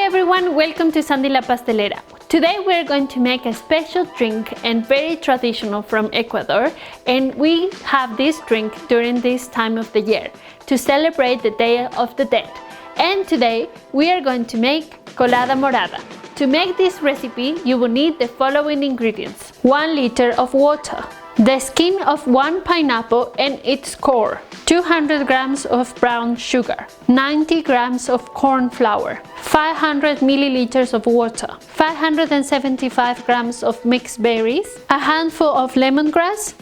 everyone, welcome to Sandy La Pastelera. Today we're going to make a special drink and very traditional from Ecuador, and we have this drink during this time of the year to celebrate the Day of the Dead. And today we are going to make Colada Morada. To make this recipe you will need the following ingredients: 1 liter of water, the skin of 1 pineapple and its core, 200 grams of brown sugar, 90 grams of corn flour, 500 milliliters of water, 575 grams of mixed berries, a handful of lemongrass,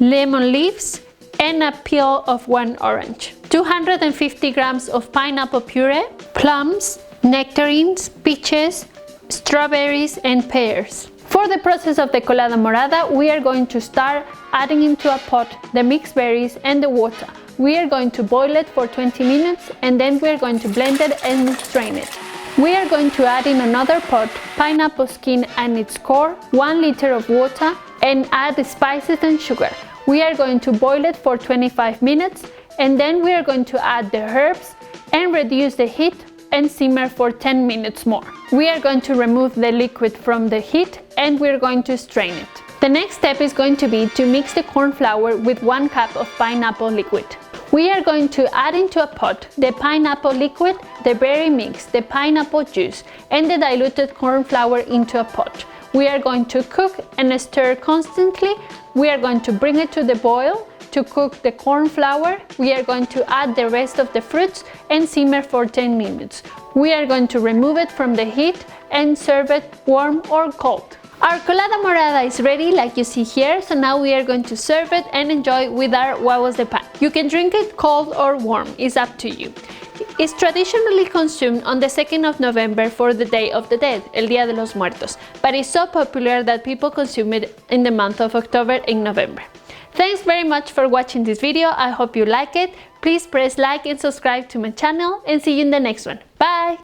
lemon leaves, and a peel of 1 orange, 250 grams of pineapple puree, plums, nectarines, peaches, strawberries, and pears. For the process of the Colada Morada, we are going to start adding into a pot the mixed berries and the water. We are going to boil it for 20 minutes and then we are going to blend it and strain it. We are going to add in another pot pineapple skin and its core, 1 liter of water, and add the spices and sugar. We are going to boil it for 25 minutes and then we are going to add the herbs and reduce the heat and simmer for 10 minutes more. We are going to remove the liquid from the heat and we're going to strain it. The next step is going to be to mix the corn flour with 1 cup of pineapple liquid. We are going to add into a pot the pineapple liquid, the berry mix, the pineapple juice, and the diluted corn flour into a pot. We are going to cook and stir constantly. We are going to bring it to the boil. To cook the corn flour, we are going to add the rest of the fruits and simmer for 10 minutes. We are going to remove it from the heat and serve it warm or cold. Our Colada Morada is ready, like you see here, so now we are going to serve it and enjoy with our Guaguas de Pan. You can drink it cold or warm, it's up to you. It's traditionally consumed on the 2nd of November for the Day of the Dead, El Día de los Muertos, but it's so popular that people consume it in the month of October and November. Thanks very much for watching this video. I hope you like it. Please press like and subscribe to my channel and see you in the next one. Bye!